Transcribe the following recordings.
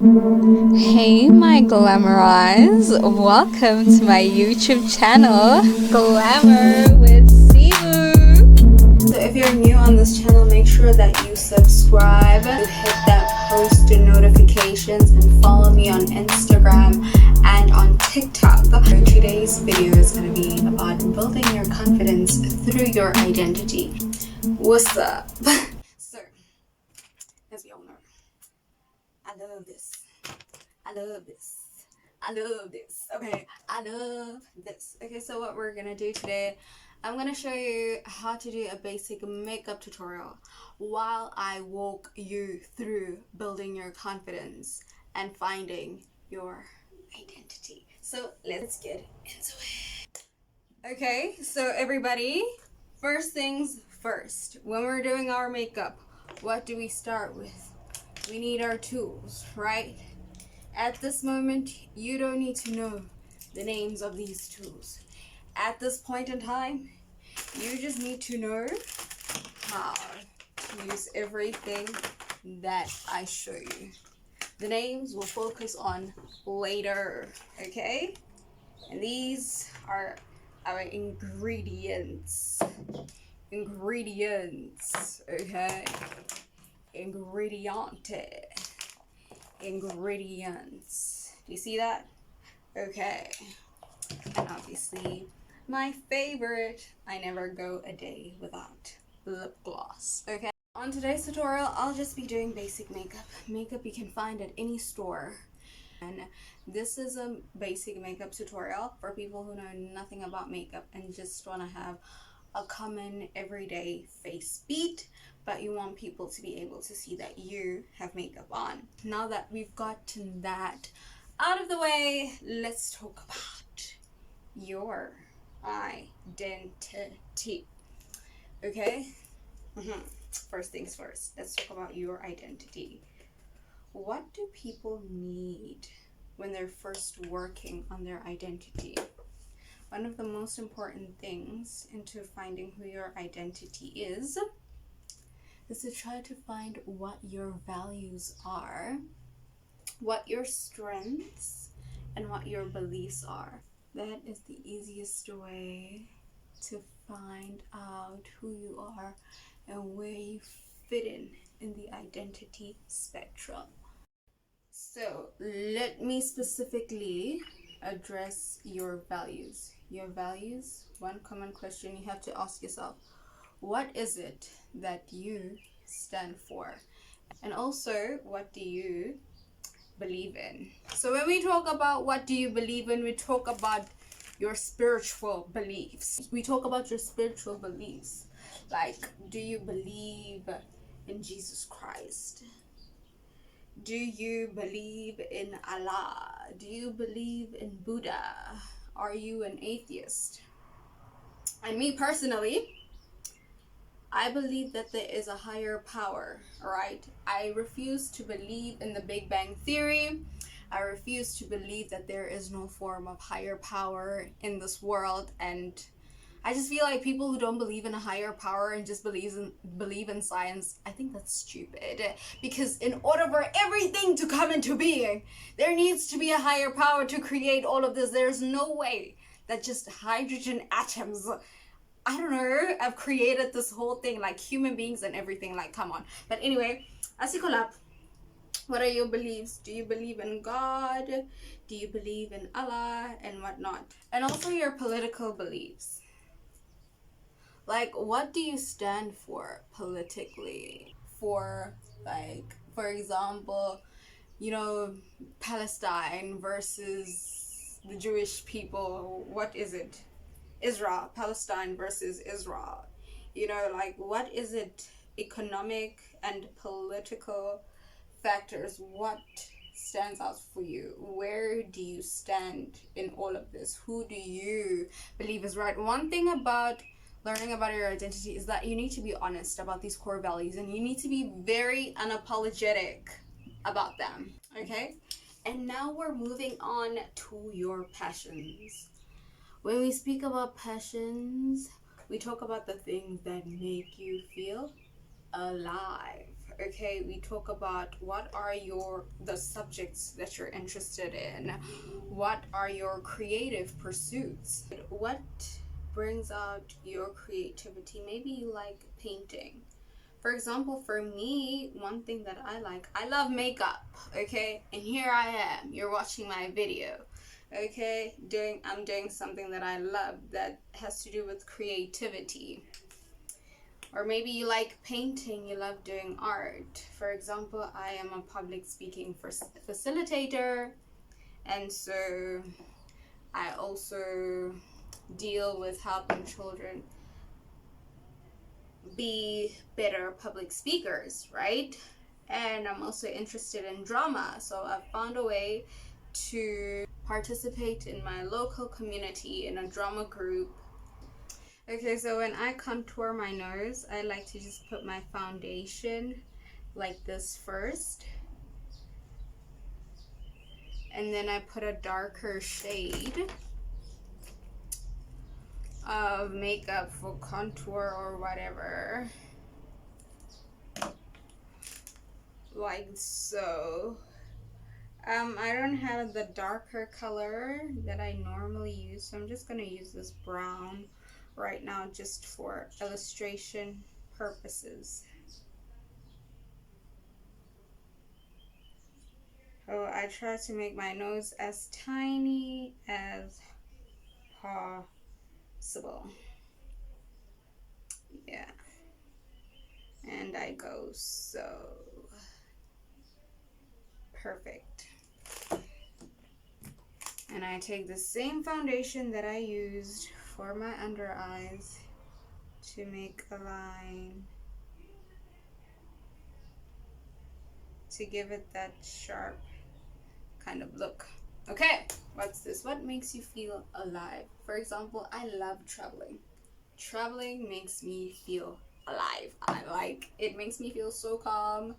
Hey, my glamourize! Welcome to my YouTube channel, Glamour with Sibu. So, if you're new on this channel, make sure that you subscribe, hit that post notifications, and follow me on Instagram and on TikTok. Today's video is going to be about building your confidence through your identity. What's up? So, as we all know, I love this. I love this. I love this. Okay, I love this. Okay, so what we're gonna do today, I'm gonna show you how to do a basic makeup tutorial while I walk you through building your confidence and finding your identity. So let's get into it. Okay, so everybody, first things first, when we're doing our makeup, what do we start with? We need our tools, right? At this moment, you don't need to know the names of these tools. At this point in time, you just need to know how to use everything that I show you. The names we'll focus on later, okay? And these are our ingredients. Ingredients, okay? Ingredients. Do you see that? Okay. And obviously, my favorite, I never go a day without lip gloss. Okay. On today's tutorial, I'll just be doing basic makeup. Makeup you can find at any store. And this is a basic makeup tutorial for people who know nothing about makeup and just want to have a common everyday face beat, but you want people to be able to see that you have makeup on. Now that we've gotten that out of the way, let's talk about your identity. Okay? First things first, let's talk about your identity. What do people need when they're first working on their identity? One of the most important things into finding who your identity is to try to find what your values are, what your strengths, and what your beliefs are. That is the easiest way to find out who you are and where you fit in the identity spectrum. So let me specifically address your values. Your values, one common question you have to ask yourself: what is it that you stand for? And also, what do you believe in? So when we talk about what do you believe in, we talk about your spiritual beliefs. We talk about your spiritual beliefs. Like, do you believe in Jesus Christ? Do you believe in Allah? Do you believe in Buddha? Are you an atheist? And me personally, I believe that there is a higher power, right? I refuse to believe in the Big Bang Theory. I refuse to believe that there is no form of higher power in this world, and I just feel like people who don't believe in a higher power and just believe in science, I think that's stupid. Because in order for everything to come into being, there needs to be a higher power to create all of this. There's no way that just hydrogen atoms, I don't know, I've created this whole thing, like human beings and everything, like, come on. But anyway, Asikolap, what are your beliefs? Do you believe in God? Do you believe in Allah and whatnot? And also your political beliefs. Like, what do you stand for politically? For, like, for example, you know, Palestine versus the Jewish people. What is it? Israel, Palestine versus Israel. You know, like, what is it? Economic and political factors. What stands out for you? Where do you stand in all of this? Who do you believe is right? One thing about learning about your identity is that you need to be honest about these core values, and you need to be very unapologetic about them, okay? And now we're moving on to your passions. When we speak about passions, we talk about the things that make you feel alive, Okay, we talk about what are the subjects that you're interested in, what are your creative pursuits, what brings out your creativity. Maybe you like painting. For example, for me, one thing that I love makeup, okay? And here I am, you're watching my video, okay? I'm doing something that I love that has to do with creativity. Or maybe you like painting, you love doing art. For example, I am a public speaking facilitator, and so I also deal with helping children be better public speakers, right? And I'm also interested in drama, so I've found a way to participate in my local community in a drama group. Okay, so when I contour my nose, I like to just put my foundation like this first, and then I put a darker shade of makeup for contour or whatever, like so. I don't have the darker color that I normally use, so I'm just gonna use this brown right now just for illustration purposes. So I try to make my nose as tiny as possible. Yeah. And I go so. Perfect. And I take the same foundation that I used for my under eyes to make a line, to give it that sharp kind of look. Okay, what's this? What makes you feel alive? For example, I love traveling. Traveling makes me feel alive. It makes me feel so calm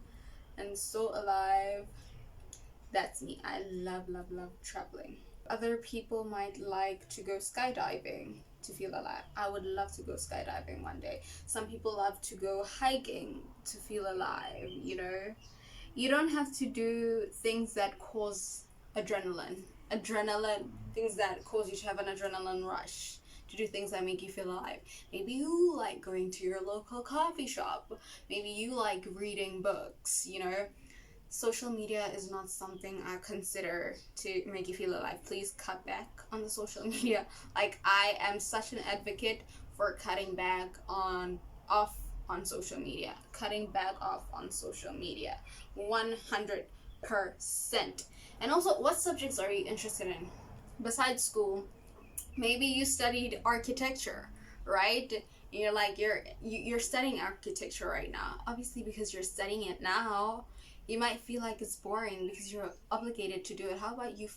and so alive. That's me. I love traveling. Other people might like to go skydiving to feel alive. I would love to go skydiving one day. Some people love to go hiking to feel alive, you know. You don't have to do things that cause adrenaline, things that cause you to have an adrenaline rush, to do things that make you feel alive. Maybe you like going to your local coffee shop. Maybe you like reading books, you know. Social media is not something I consider to make you feel alive. Please cut back on the social media. Like, I am such an advocate for cutting back off on social media. Cutting back off on social media. 100%. And also, what subjects are you interested in besides school? Maybe you studied architecture, right? You're studying architecture right now. Obviously, because you're studying it now, you might feel like it's boring because you're obligated to do it. How about you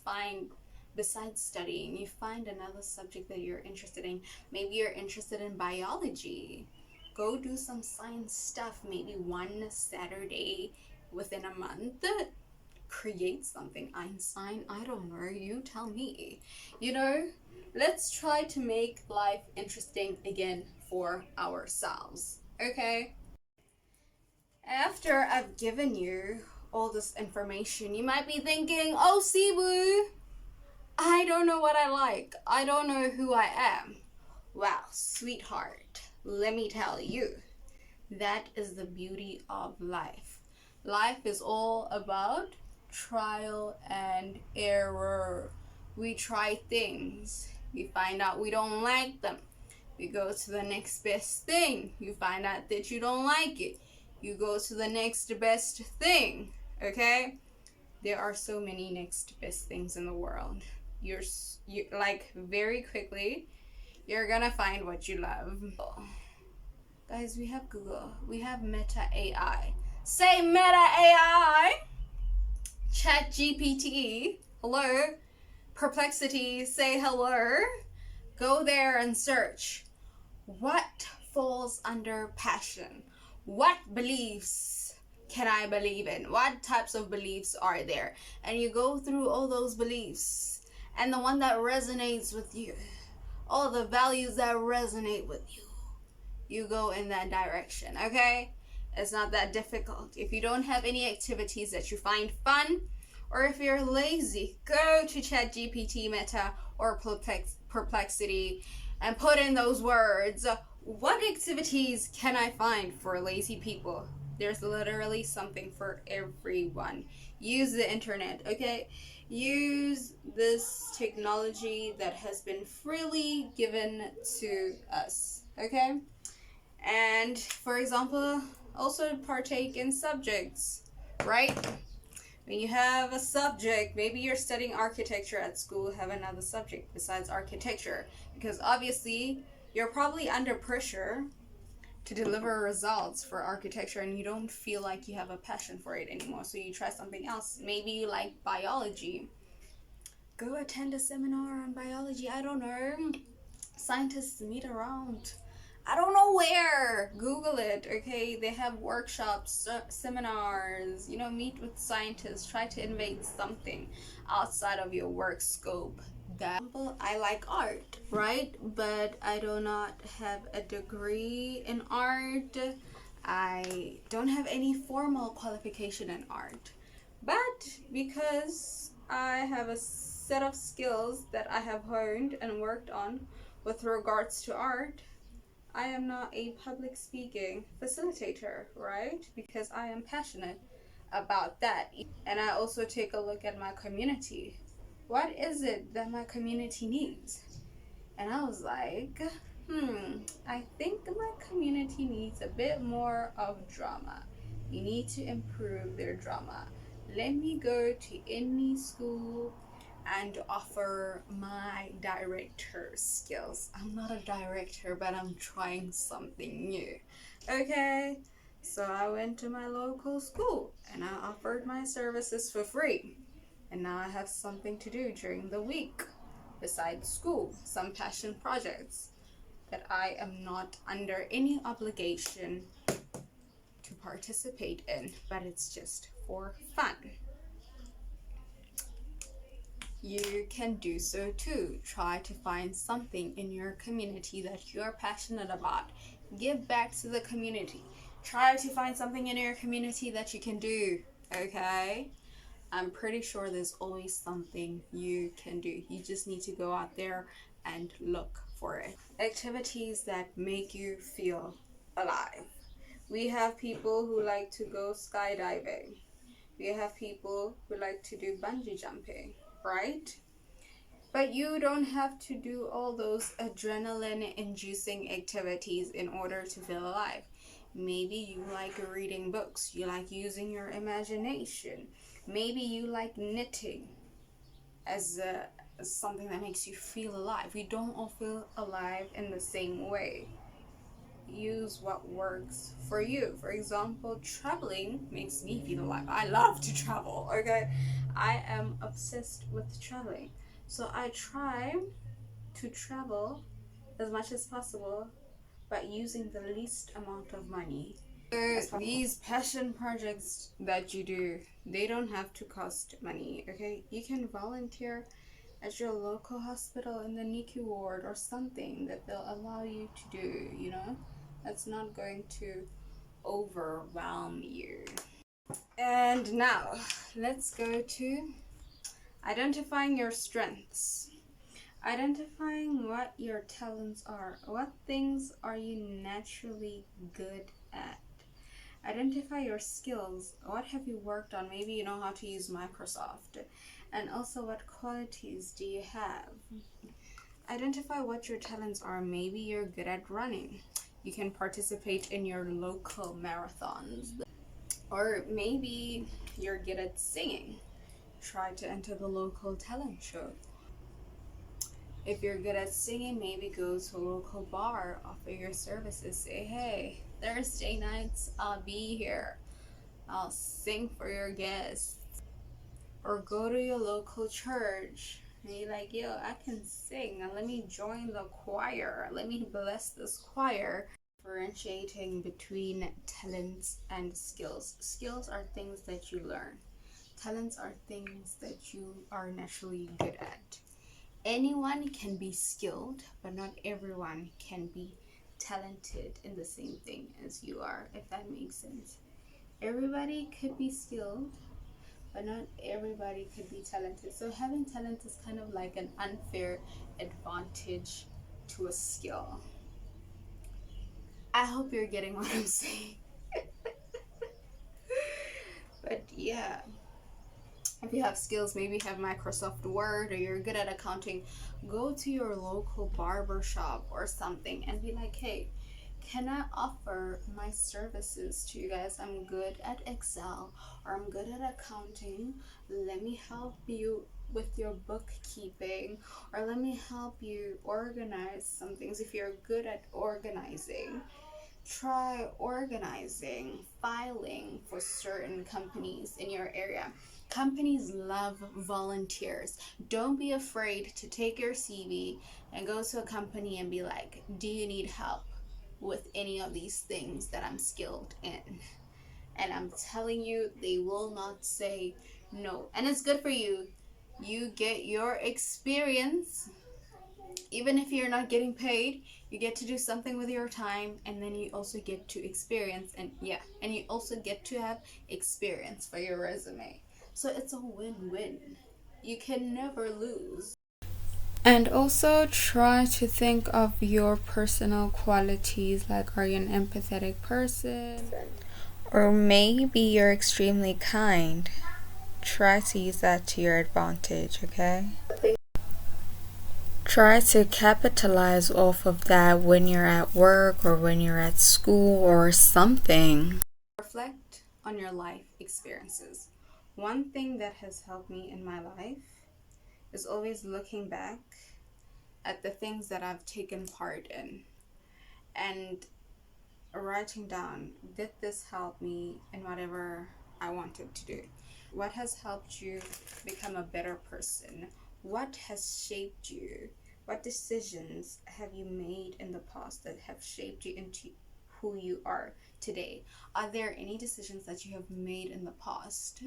besides studying, you find another subject that you're interested in? Maybe you're interested in biology. Go do some science stuff. Maybe one Saturday within a month. Create something. Einstein, I don't know. You tell me. You know, let's try to make life interesting again for ourselves. Okay? After I've given you all this information, you might be thinking, oh, Sibu, I don't know what I like. I don't know who I am. Well, sweetheart, let me tell you, that is the beauty of life. Life is all about trial and error. We try things. We find out we don't like them. We go to the next best thing. You find out that you don't like it. You go to the next best thing, okay? There are so many next best things in the world. You like, very quickly, you're gonna find what you love. Guys, we have Google. We have Meta AI. Say Meta AI. Chat GPT. Hello. Perplexity. Say hello. Go there and search. What falls under passion? What beliefs can I believe in? What types of beliefs are there? And you go through all those beliefs, and the one that resonates with you, all the values that resonate with you, you go in that direction, okay? It's not that difficult. If you don't have any activities that you find fun, or if you're lazy, go to ChatGPT, Meta, or Perplexity and put in those words. What activities can I find for lazy people? There's literally something for everyone. Use the internet, okay? Use this technology that has been freely given to us, okay? And for example, also partake in subjects, right? When you have a subject, maybe you're studying architecture at school, have another subject besides architecture, because obviously you're probably under pressure to deliver results for architecture and you don't feel like you have a passion for it anymore, so you try something else. Maybe you like biology, go attend a seminar on biology. I don't know, scientists meet around, I don't know where. Google it, okay? They have workshops, seminars, meet with scientists, try to invent something outside of your work scope. I like art, right? But I do not have a degree in art. I don't have any formal qualification in art. But because I have a set of skills that I have honed and worked on with regards to art, I am not a public speaking facilitator, right? Because I am passionate about that. And I also take a look at my community. What is it that my community needs? And I was like, I think my community needs a bit more of drama. We need to improve their drama. Let me go to any school and offer my director skills. I'm not a director, but I'm trying something new. Okay, so I went to my local school and I offered my services for free. And now I have something to do during the week besides school, some passion projects that I am not under any obligation to participate in, but it's just for fun. You can do so too. Try to find something in your community that you're passionate about. Give back to the community. Try to find something in your community that you can do, okay? I'm pretty sure there's always something you can do. You just need to go out there and look for it. Activities that make you feel alive. We have people who like to go skydiving. We have people who like to do bungee jumping, right? But you don't have to do all those adrenaline inducing activities in order to feel alive. Maybe you like reading books, you like using your imagination. Maybe you like knitting as something that makes you feel alive. We don't all feel alive in the same way. Use what works for you. For example, traveling makes me feel alive. I love to travel, okay? I am obsessed with traveling. So I try to travel as much as possible, but using the least amount of money. These passion projects that you do, they don't have to cost money, okay? You can volunteer at your local hospital in the NICU ward or something that they'll allow you to do, That's not going to overwhelm you. And now, let's go to identifying your strengths. Identifying what your talents are. What things are you naturally good at? Identify your skills. What have you worked on? Maybe you know how to use Microsoft. And also, what qualities do you have? Identify what your talents are. Maybe you're good at running. You can participate in your local marathons. Or maybe you're good at singing. Try to enter the local talent show. If you're good at singing, maybe go to a local bar, offer your services, say, hey, Thursday nights I'll be here. I'll sing for your guests. Or go to your local church and you're like, yo, I can sing. Now let me join the choir. Let me bless this choir. Differentiating between talents and skills. Skills are things that you learn. Talents are things that you are naturally good at. Anyone can be skilled, but not everyone can be talented in the same thing as you are, if that makes sense. Everybody could be skilled, but not everybody could be talented. So having talent is kind of like an unfair advantage to a skill. I hope you're getting what I'm saying. But yeah, if you have skills, maybe you have Microsoft Word or you're good at accounting, go to your local barber shop or something and be like, hey, can I offer my services to you guys? I'm good at Excel or I'm good at accounting. Let me help you with your bookkeeping, or let me help you organize some things. If you're good at organizing, try organizing, filing for certain companies in your area. Companies love volunteers. Don't be afraid to take your CV and go to a company and be like, do you need help with any of these things that I'm skilled in? And I'm telling you, they will not say no. And it's good for you. You get your experience. Even if you're not getting paid, you get to do something with your time, and then you also get to experience, and you also get to have experience for your resume. So it's a win-win. You can never lose. And also try to think of your personal qualities, like, are you an empathetic person? Or maybe you're extremely kind. Try to use that to your advantage, okay? Try to capitalize off of that when you're at work or when you're at school or something. Reflect on your life experiences. One thing that has helped me in my life is always looking back at the things that I've taken part in and writing down, did this help me in whatever I wanted to do? What has helped you become a better person? What has shaped you? What decisions have you made in the past that have shaped you into who you are today? Are there any decisions that you have made in the past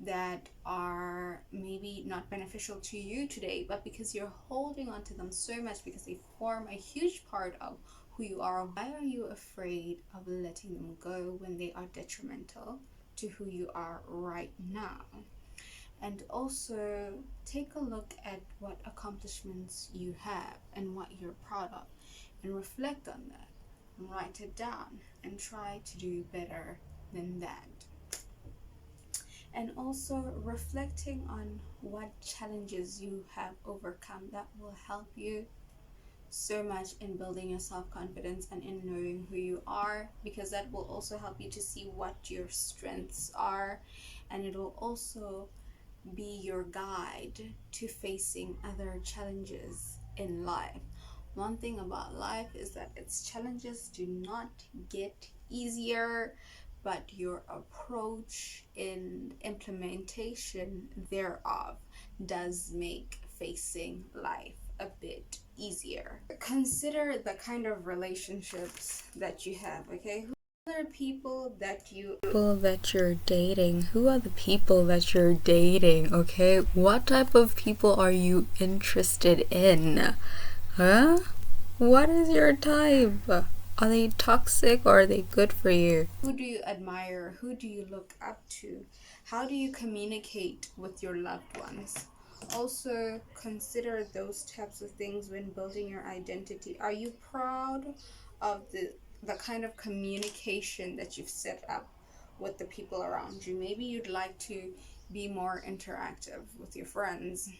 that are maybe not beneficial to you today, but because you're holding on to them so much because they form a huge part of who you are? Why are you afraid of letting them go when they are detrimental to who you are right now? And also take a look at what accomplishments you have and what you're proud of, and reflect on that and write it down and try to do better than that. And also reflecting on what challenges you have overcome, that will help you so much in building your self-confidence and in knowing who you are, because that will also help you to see what your strengths are, and it will also be your guide to facing other challenges in life. One thing about life is that its challenges do not get easier, but your approach in implementation thereof does make facing life a bit easier. Consider the kind of relationships that you have, okay? Who are the people that You're dating? Who are the people that you're dating, okay? What type of people are you interested in? Huh? What is your type? Are they toxic or are they good for you? Who do you admire? Who do you look up to? How do you communicate with your loved ones? Also, consider those types of things when building your identity. Are you proud of the kind of communication that you've set up with the people around you? Maybe you'd like to be more interactive with your friends.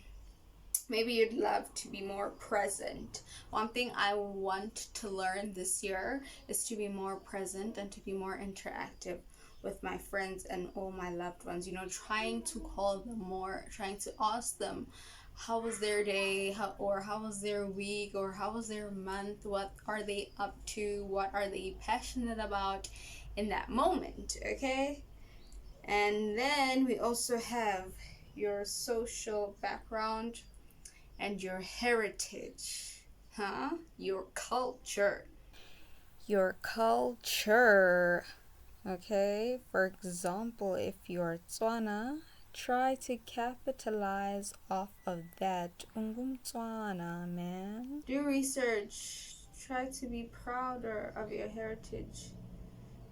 Maybe you'd love to be more present. One thing I want to learn this year is to be more present and to be more interactive with my friends and all my loved ones. You know, trying to call them more, trying to ask them how was their day, how was their week, or how was their month, what are they up to, what are they passionate about in that moment, okay? And then we also have your social background and your heritage, your culture. Your culture, okay? For example, if you're Tswana, try to capitalize off of that. Ungum Tswana, man. Do research, Try to be prouder of your heritage.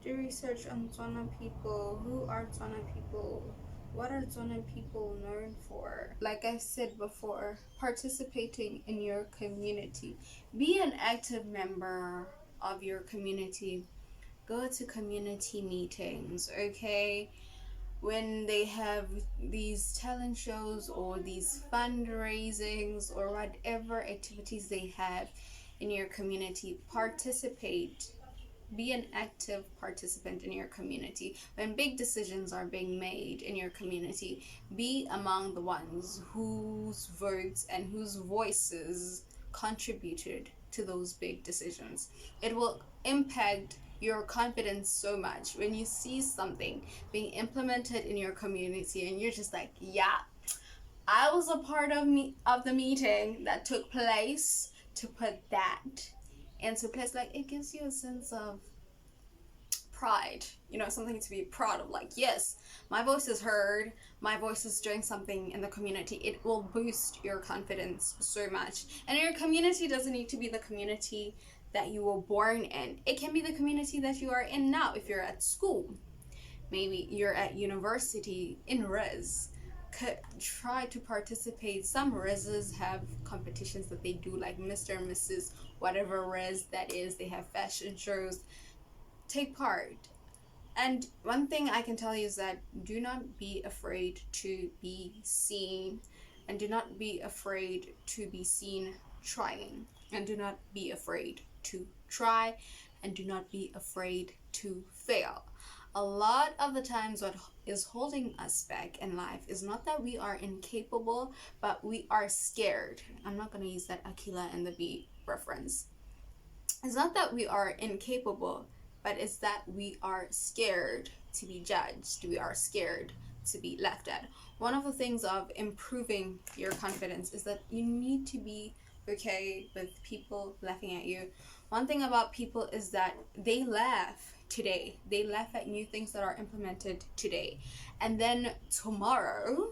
Do research on Tswana people. Who are Tswana people? What are Tswana people known for? Like I said before, participating in your community. Be an active member of your community. Go to community meetings, okay? When they have these talent shows or these fundraisings or whatever activities they have in your community, participate. Be an active participant in your community. When big decisions are being made in your community, be among the ones whose votes and whose voices contributed to those big decisions. It will impact your confidence so much when you see something being implemented in your community and you're just like, yeah, I was a part of the meeting that took place to put that into place. Like, it gives you a sense of pride, something to be proud of. Like, yes, my voice is heard, my voice is doing something in the community. It will boost your confidence so much. And your community doesn't need to be the community that you were born in. It can be the community that you are in now. If you're at school, maybe you're at university in res, try to participate. Some reses have competitions that they do, like Mr. and Mrs. whatever res that is. They have fashion shows. Take part. And one thing I can tell you is that do not be afraid to be seen, and do not be afraid to be seen trying, and do not be afraid to try, and do not be afraid to fail. A lot of the times what is holding us back in life is not that we are incapable, but we are scared. I'm not going to use that Aquila and the Bee reference. It's not that we are incapable, but it's that we are scared to be judged. We are scared to be laughed at. One of the things of improving your confidence is that you need to be okay with people laughing at you. One thing about people is that they laugh today. They laugh at new things that are implemented today. And then tomorrow,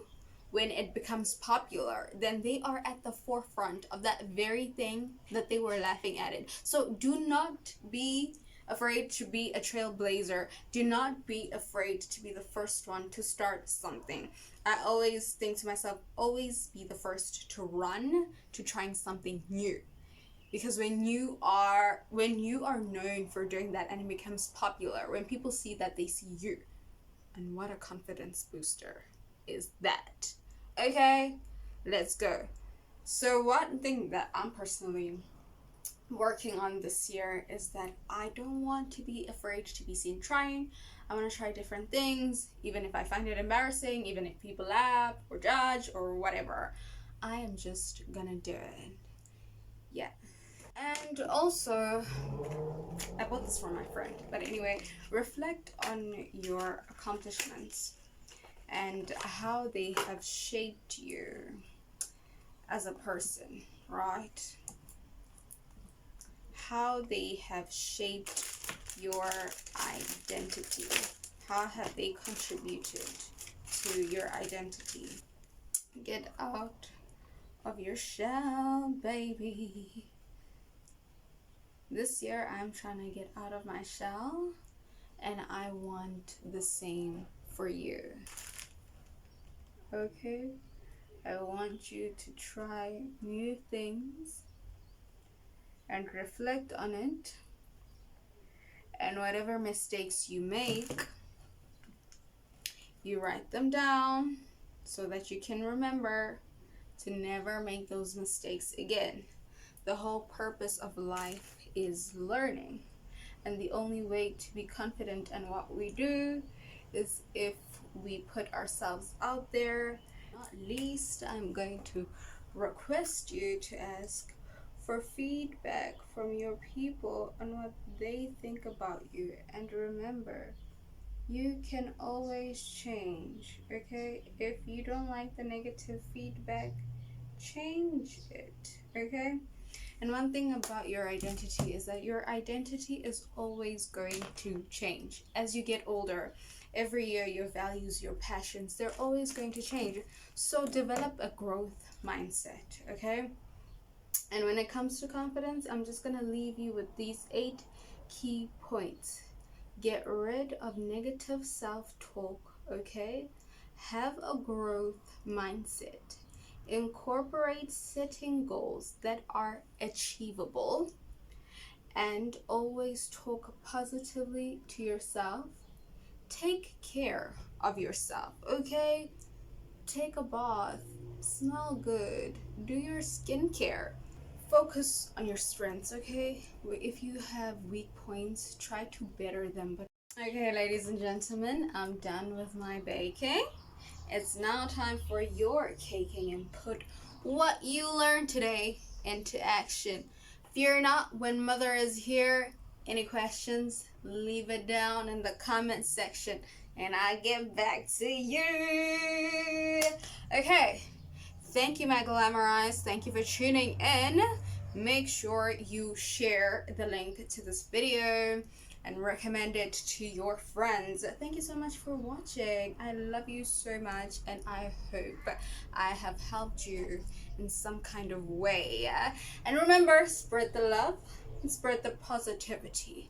when it becomes popular, then they are at the forefront of that very thing that they were laughing at it. So do not be afraid to be a trailblazer. Do not be afraid to be the first one to start something. I always think to myself, always be the first to run to trying something new. Because when you are known for doing that and it becomes popular, when people see that, they see you. And what a confidence booster is that. Okay, let's go. So one thing that I'm personally working on this year is that I don't want to be afraid to be seen trying. I want to try different things, even if I find it embarrassing, even if people laugh or judge or whatever. I am just gonna do it. Yeah. And also, I bought this from my friend, but anyway, reflect on your accomplishments and how they have shaped you as a person, right? How they have shaped your identity. How have they contributed to your identity? Get out of your shell, baby. This year, I'm trying to get out of my shell, and I want the same for you. Okay? I want you to try new things and reflect on it, and whatever mistakes you make, you write them down so that you can remember to never make those mistakes again. The whole purpose of life is learning, and the only way to be confident in what we do is if we put ourselves out there. Not least, I'm going to request you to ask for feedback from your people on what they think about you. And remember, you can always change, okay? If you don't like the negative feedback, change it, okay? And one thing about your identity is that your identity is always going to change. As you get older, every year your values, your passions, they're always going to change. So develop a growth mindset, okay? And when it comes to confidence, I'm just gonna leave you with these 8 key points. Get rid of negative self-talk, okay? Have a growth mindset. Incorporate setting goals that are achievable, and always talk positively to yourself. Take care of yourself, okay? Take a bath, smell good, do your skincare. Focus on your strengths, okay? If you have weak points, try to better them. But okay, ladies and gentlemen, I'm done with my baking. It's now time for your caking, and put what you learned today into action. Fear not, when mother is here. Any questions, leave it down in the comment section and I get back to you. Okay, thank you, my Glamorize. Thank you for tuning in. Make sure you share the link to this video and recommend it to your friends. Thank you so much for watching. I love you so much, and I hope I have helped you in some kind of way. And remember, spread the love and spread the positivity.